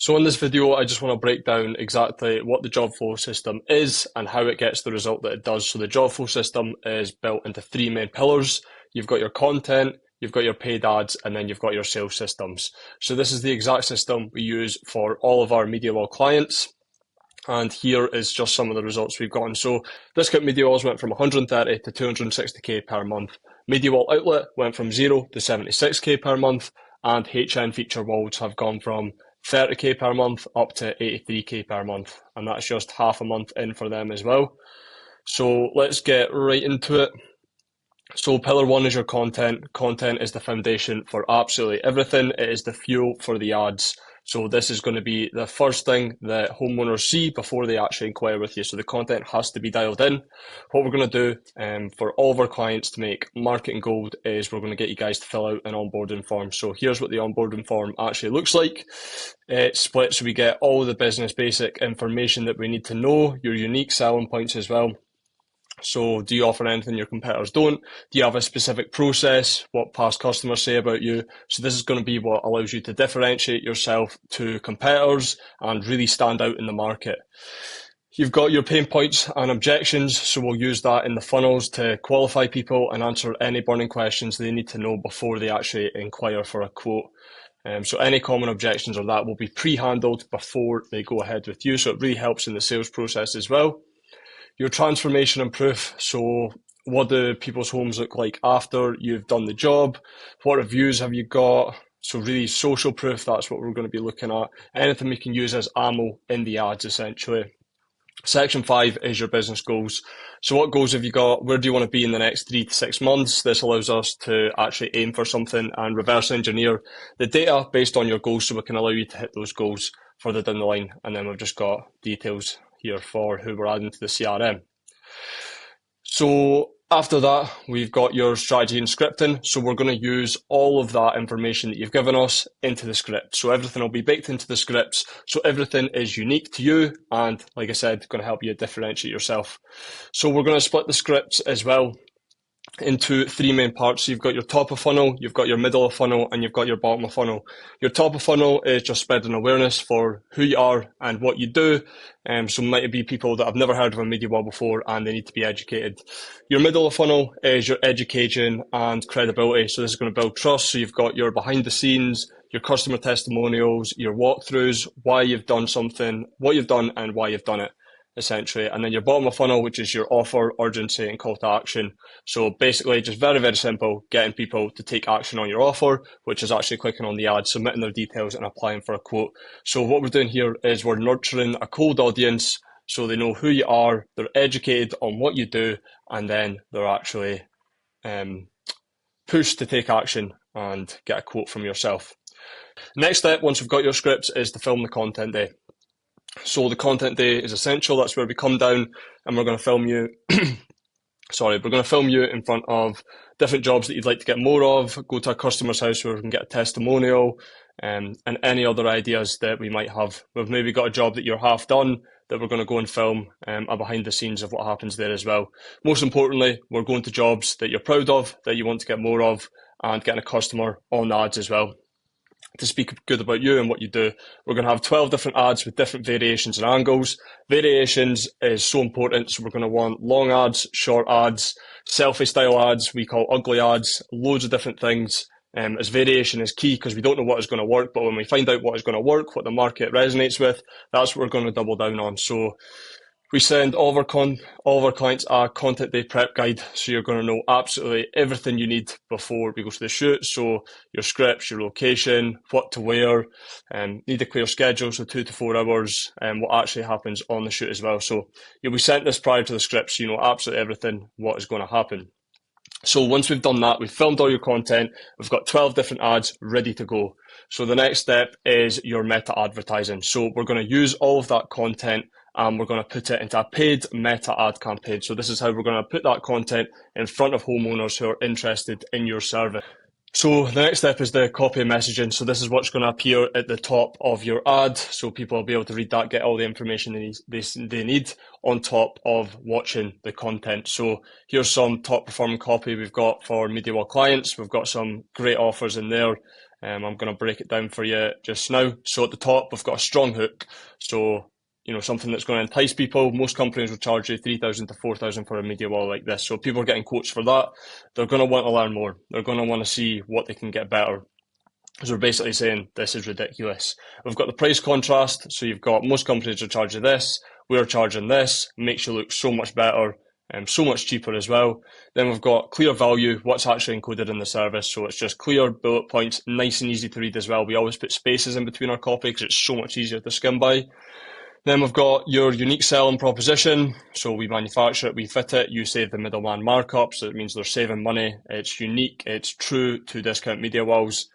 So in this video, I just want to break down exactly what the job flow system is and how it gets the result that it does. So the job flow system is built into three main pillars. You've got your content, you've got your paid ads, and then you've got your sales systems. So this is the exact system we use for all of our MediaWall clients. And here is just some of the results we've gotten. So Discount MediaWalls went from 130 to 260k per month. MediaWall Outlet went from 0 to 76k per month. And HN feature walls have gone from 30k per month up to 83k per month. And that's just half a month in for them as well. So let's get right into it. So pillar one is your content. Content is the foundation for absolutely everything. It is the fuel for the ads. So this is going to be the first thing that homeowners see before they actually inquire with you. So the content has to be dialed in. What we're going to do for all of our clients to make marketing gold is we're going to get you guys to fill out an onboarding form. So here's what the onboarding form actually looks like. It's split so we get all the business basic information that we need to know, your unique selling points as well. So do you offer anything your competitors don't? Do you have a specific process? What past customers say about you? So this is going to be what allows you to differentiate yourself to competitors and really stand out in the market. You've got your pain points and objections, so we'll use that in the funnels to qualify people and answer any burning questions they need to know before they actually inquire for a quote. So any common objections or that will be pre-handled before they go ahead with you, so it really helps in the sales process as well. Your transformation and proof. So what do people's homes look like after you've done the job? What reviews have you got? So really social proof, that's what we're going to be looking at. Anything we can use as ammo in the ads essentially. Section 5 is your business goals. So what goals have you got? Where do you want to be in the next 3 to 6 months? This allows us to actually aim for something and reverse engineer the data based on your goals so we can allow you to hit those goals further down the line. And then we've just got details here for who we're adding to the CRM. So after that, we've got your strategy and scripting. So we're going to use all of that information that you've given us into the script. So everything will be baked into the scripts. So everything is unique to you. And like I said, going to help you differentiate yourself. So we're going to split the scripts as well into three main parts. So you've got your top of funnel, you've got your middle of funnel, and you've got your bottom of funnel. Your top of funnel is just spreading awareness for who you are and what you do. So might be people that have never heard of a MediaWall before and they need to be educated. Your middle of funnel is your education and credibility. So this is going to build trust. So you've got your behind the scenes, your customer testimonials, your walkthroughs, why you've done something, what you've done and why you've done it, essentially. And then your bottom of funnel, which is your offer, urgency, and call to action. So basically just very, very simple, getting people to take action on your offer, which is actually clicking on the ad, submitting their details and applying for a quote. So what we're doing here is we're nurturing a cold audience so they know who you are, they're educated on what you do, and then they're actually pushed to take action and get a quote from yourself. Next step, once we've got your scripts, is to film the content day. So the content day is essential. That's where we come down and we're going to film you. We're going to film you in front of different jobs that you'd like to get more of, go to a customer's house where we can get a testimonial, and any other ideas that we might have. We've maybe got a job that you're half done that we're going to go and film a behind the scenes of what happens there as well. Most importantly, we're going to jobs that you're proud of, that you want to get more of, and getting a customer on the ads as well to speak good about you and what you do. We're going to have 12 different ads with different variations and angles. Variations is so important, so we're going to want long ads, short ads, selfie style ads, we call ugly ads, loads of different things. As variation is key because we don't know what is going to work, but when we find out what is going to work, what the market resonates with, that's what we're going to double down on. So we send all of our clients a content day prep guide, so you're going to know absolutely everything you need before we go to the shoot. So your scripts, your location, what to wear, need a clear schedule, so 2 to 4 hours, and what actually happens on the shoot as well. So you'll be sent this prior to the script, so you know absolutely everything what is going to happen. So once we've done that, we've filmed all your content, we've got 12 different ads ready to go. So the next step is your meta advertising. So we're going to use all of that content and we're going to put it into a paid meta ad campaign. So this is how we're going to put that content in front of homeowners who are interested in your service. So the next step is the copy and messaging. So this is what's going to appear at the top of your ad. So people will be able to read that, get all the information they need on top of watching the content. So here's some top performing copy we've got for MediaWall clients. We've got some great offers in there. I'm going to break it down for you just now. So at the top, we've got a strong hook. So, something that's going to entice people. Most companies will charge you 3,000 to 4,000 for a media wall like this. So if people are getting quotes for that, they're going to want to learn more. They're going to want to see what they can get better. So we're basically saying this is ridiculous. We've got the price contrast. So you've got most companies are charging this. We're charging this. Makes you look so much better and so much cheaper as well. Then we've got clear value, what's actually included in the service. So it's just clear bullet points, nice and easy to read as well. We always put spaces in between our copy because it's so much easier to skim by. Then we've got your unique selling proposition. So we manufacture it, we fit it, you save the middleman markup. So it means they're saving money. It's unique, it's true to Discount Media Walls.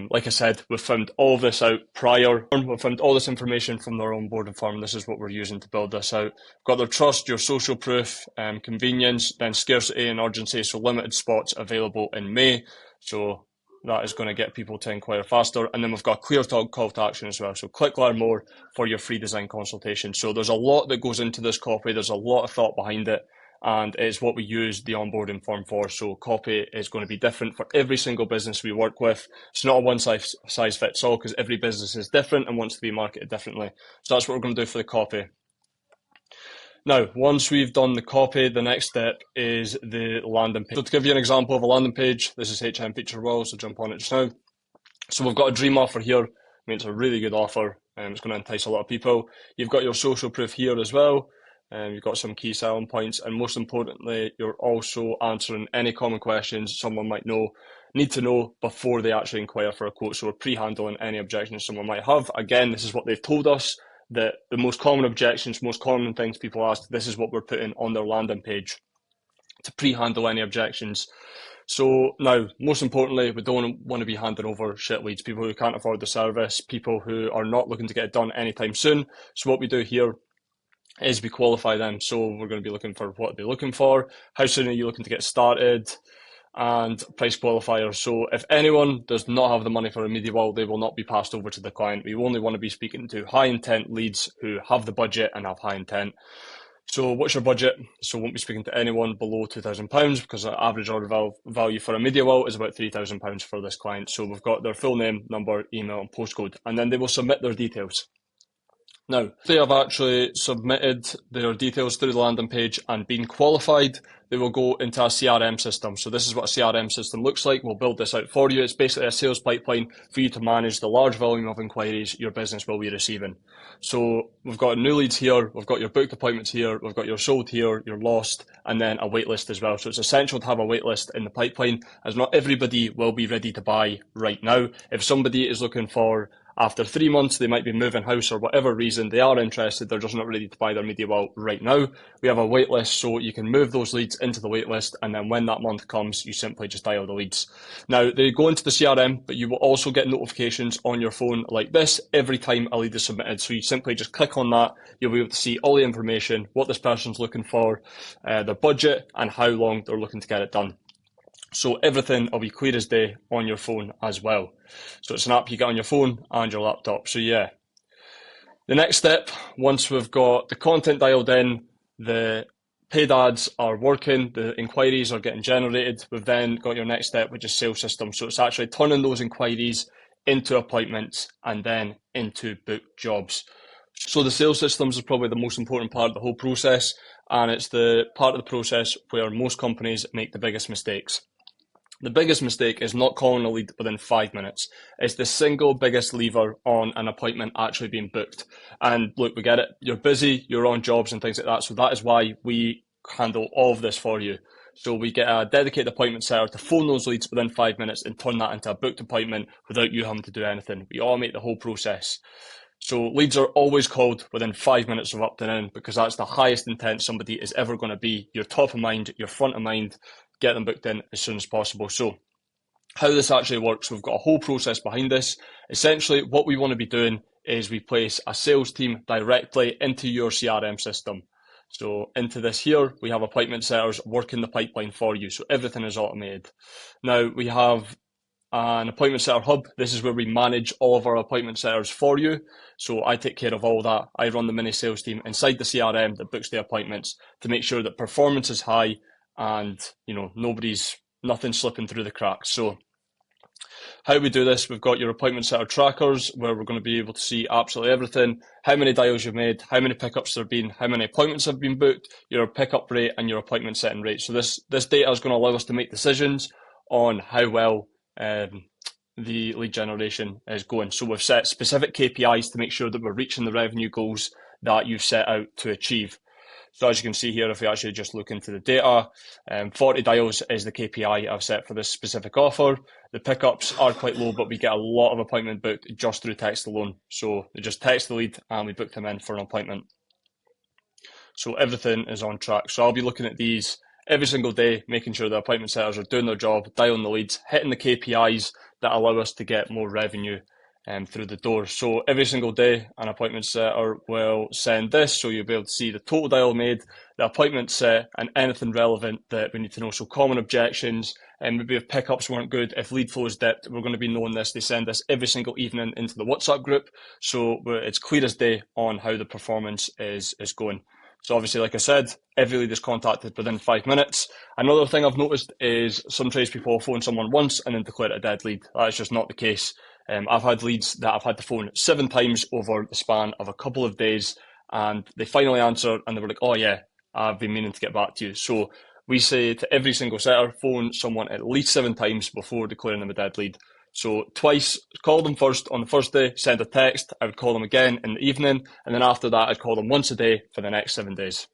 Like I said, we've found all this out prior. We've found all this information from their onboarding form. This is what we're using to build this out. We've got their trust, your social proof, convenience, then scarcity and urgency. So limited spots available in May. So that is going to get people to inquire faster. And then we've got a clear call to action as well. So click learn more for your free design consultation. So there's a lot that goes into this copy. There's a lot of thought behind it. And it's what we use the onboarding form for. So copy is going to be different for every single business we work with. It's not a one size fits all because every business is different and wants to be marketed differently. So that's what we're going to do for the copy. Now, once we've done the copy, the next step is the landing page. So to give you an example of a landing page, this is HM Feature Wall, so jump on it just now. So we've got a dream offer here. I mean, it's a really good offer. It's going to entice a lot of people. You've got your social proof here as well. You've got some key selling points, and most importantly, you're also answering any common questions someone might need to know before they actually inquire for a quote. So we're pre-handling any objections someone might have. Again, this is what they've told us, that the most common objections, most common things people ask, this is what we're putting on their landing page to pre-handle any objections. So now, most importantly, we don't want to be handing over shit leads, people who can't afford the service, people who are not looking to get it done anytime soon. So what we do here is we qualify them. So we're going to be looking for what they're looking for, how soon are you looking to get started, and price qualifier. So if anyone does not have the money for a media wall, they will not be passed over to the client. We only want to be speaking to high intent leads who have the budget and have high intent. So what's your budget? So won't be speaking to anyone below £2,000 because our average order value for a media wall is about £3,000 for this client. So we've got their full name, number, email, and postcode, and then they will submit their details. Now, if they have actually submitted their details through the landing page and been qualified, they will go into a CRM system. So this is what a CRM system looks like. We'll build this out for you. It's basically a sales pipeline for you to manage the large volume of inquiries your business will be receiving. So we've got new leads here, we've got your booked appointments here, we've got your sold here, your lost, and then a wait list as well. So it's essential to have a wait list in the pipeline, as not everybody will be ready to buy right now. If somebody is looking for after 3 months, they might be moving house or whatever reason, they are interested, they're just not ready to buy their media wall right now. We have a wait list, so you can move those leads into the wait list, and then when that month comes, you simply just dial the leads. Now, they go into the CRM, but you will also get notifications on your phone like this every time a lead is submitted. So you simply just click on that, you'll be able to see all the information, what this person's looking for, their budget, and how long they're looking to get it done. So everything will be clear as day on your phone as well. So it's an app you get on your phone and your laptop. So yeah. The next step, once we've got the content dialed in, the paid ads are working, the inquiries are getting generated, we've then got your next step, which is sales system. So it's actually turning those inquiries into appointments and then into booked jobs. So the sales systems is probably the most important part of the whole process, and it's the part of the process where most companies make the biggest mistakes. The biggest mistake is not calling a lead within 5 minutes. It's the single biggest lever on an appointment actually being booked. And look, we get it. You're busy, you're on jobs and things like that. So that is why we handle all of this for you. So we get a dedicated appointment setter to phone those leads within 5 minutes and turn that into a booked appointment without you having to do anything. We automate the whole process. So leads are always called within 5 minutes of opting in because that's the highest intent somebody is ever going to be. You're top of mind, you're front of mind. Get them booked in as soon as possible. So how this actually works, we've got a whole process behind this. Essentially, what we want to be doing is we place a sales team directly into your CRM system. So into this here, we have appointment setters working the pipeline for you. So everything is automated. Now we have an appointment setter hub. This is where we manage all of our appointment setters for you. So I take care of all that. I run the mini sales team inside the CRM that books the appointments to make sure that performance is high and, nothing's slipping through the cracks. So How we do this, we've got your appointment setter trackers where we're going to be able to see absolutely everything, how many dials you've made, how many pickups there have been, how many appointments have been booked, your pickup rate and your appointment setting rate. So this data is going to allow us to make decisions on how well the lead generation is going. So we've set specific KPIs to make sure that we're reaching the revenue goals that you've set out to achieve. So as you can see here, if we actually just look into the data, 40 dials is the KPI I've set for this specific offer. The pickups are quite low, but we get a lot of appointment booked just through text alone. So they just text the lead and we book them in for an appointment. So everything is on track. So I'll be looking at these every single day, making sure the appointment setters are doing their job, dialing the leads, hitting the KPIs that allow us to get more revenue through the door. So every single day, an appointment setter will send this, so you'll be able to see the total dial made, the appointment set, and anything relevant that we need to know. So common objections, and maybe if pickups weren't good, if lead flow is dipped, we're going to be knowing this. They send this every single evening into the WhatsApp group, so it's clear as day on how the performance is going. So obviously, like I said, every lead is contacted within 5 minutes. Another thing I've noticed is some tradespeople phone someone once and then declare it a dead lead. That is just not the case. I've had leads that I've had to phone 7 times over the span of a couple of days, and they finally answered and they were like, oh yeah, I've been meaning to get back to you. So we say to every single setter, phone someone at least 7 times before declaring them a dead lead. So twice, call them first on the first day, send a text, I would call them again in the evening, and then after that I'd call them once a day for the next 7 days.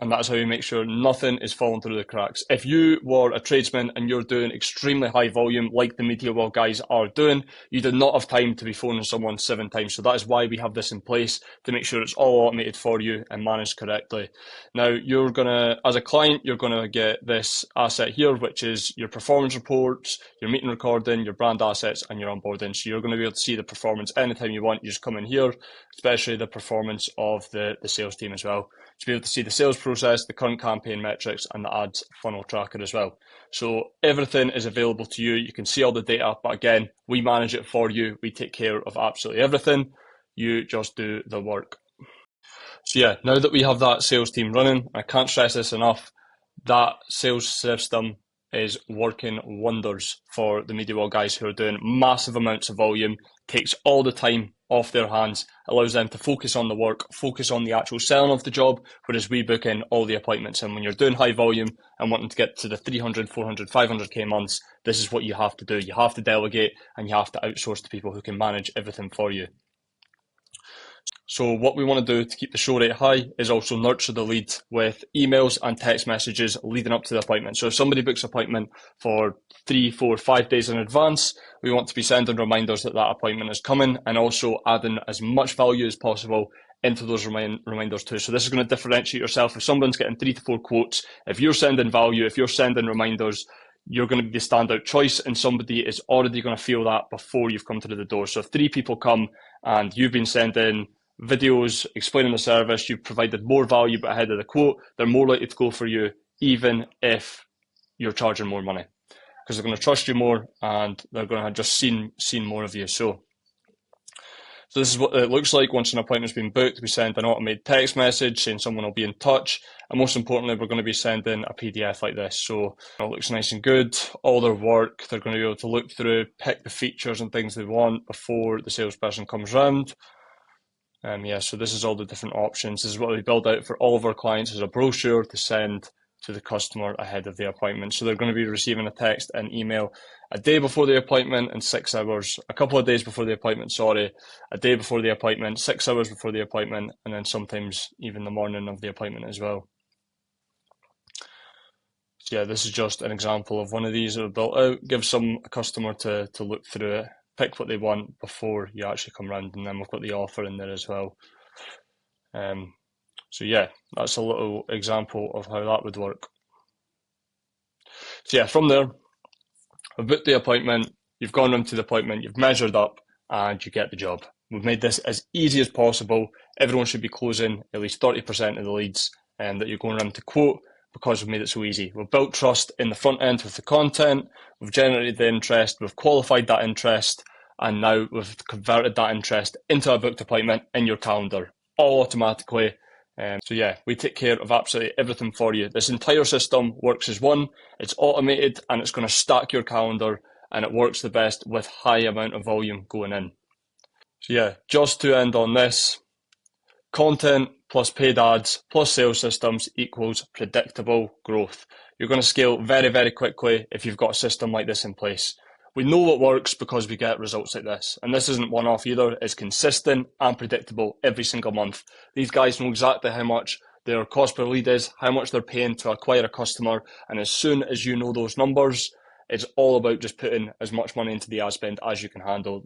And that's how you make sure nothing is falling through the cracks. If you were a tradesman and you're doing extremely high volume like the MediaWell guys are doing, you do not have time to be phoning someone 7 times. So that is why we have this in place, to make sure it's all automated for you and managed correctly. Now, you're going to, as a client, you're going to get this asset here, which is your performance reports, your meeting recording, your brand assets, and your onboarding. So you're going to be able to see the performance anytime you want. You just come in here, especially the performance of the sales team as well. To be able to see the sales process, the current campaign metrics, and the ads funnel tracker as well. So everything is available to you. You can see all the data, but again, we manage it for you. We take care of absolutely everything. You just do the work. So yeah, now that we have that sales team running, I can't stress this enough, that sales system is working wonders for the MediaWell guys who are doing massive amounts of volume, takes all the time off their hands, allows them to focus on the work, focus on the actual selling of the job, whereas we book in all the appointments. And when you're doing high volume and wanting to get to the 300, 400, 500k months, this is what you have to do. You have to delegate and you have to outsource to people who can manage everything for you. So what we want to do to keep the show rate high is also nurture the lead with emails and text messages leading up to the appointment. So if somebody books an appointment for 3, 4, 5 days in advance, we want to be sending reminders that that appointment is coming, and also adding as much value as possible into those reminders too. So this is going to differentiate yourself. If someone's getting 3 to 4 quotes, if you're sending value, if you're sending reminders, you're going to be the standout choice, and somebody is already going to feel that before you've come through the door. So if 3 people come and you've been sending videos explaining the service, you've provided more value but ahead of the quote, they're more likely to go for you even if you're charging more money, because they're going to trust you more and they're going to have just seen more of you. So this is what it looks like once an appointment's been booked. We send an automated text message saying someone will be in touch, and most importantly, we're going to be sending a PDF like this. So it looks nice and good. All their work, they're going to be able to look through, pick the features and things they want before the salesperson comes round. So this is all the different options. This is what we build out for all of our clients as a brochure to send to the customer ahead of the appointment. So they're going to be receiving a text and email a day before the appointment and 6 hours, a couple of days before the appointment, a day before the appointment, 6 hours before the appointment, and then sometimes even the morning of the appointment as well. So yeah, this is just an example of one of these that are built out. Gives a customer to look through it, pick what they want before you actually come round, and then we've got the offer in there as well. So yeah, that's a little example of how that would work. So yeah, from there, we've booked the appointment, you've gone round to the appointment, you've measured up, and you get the job. We've made this as easy as possible. Everyone should be closing at least 30% of the leads that you're going around to quote, because we've made it so easy. We've built trust in the front end with the content, we've generated the interest, we've qualified that interest, and now we've converted that interest into a booked appointment in your calendar, all automatically. So yeah, we take care of absolutely everything for you. This entire system works as one. It's automated and it's going to stack your calendar, and it works the best with high amount of volume going in. So yeah, just to end on this, content plus paid ads plus sales systems equals predictable growth. You're going to scale very, very quickly if you've got a system like this in place. We know what works because we get results like this. And this isn't one-off either. It's consistent and predictable every single month. These guys know exactly how much their cost per lead is, how much they're paying to acquire a customer. And as soon as you know those numbers, it's all about just putting as much money into the ad spend as you can handle.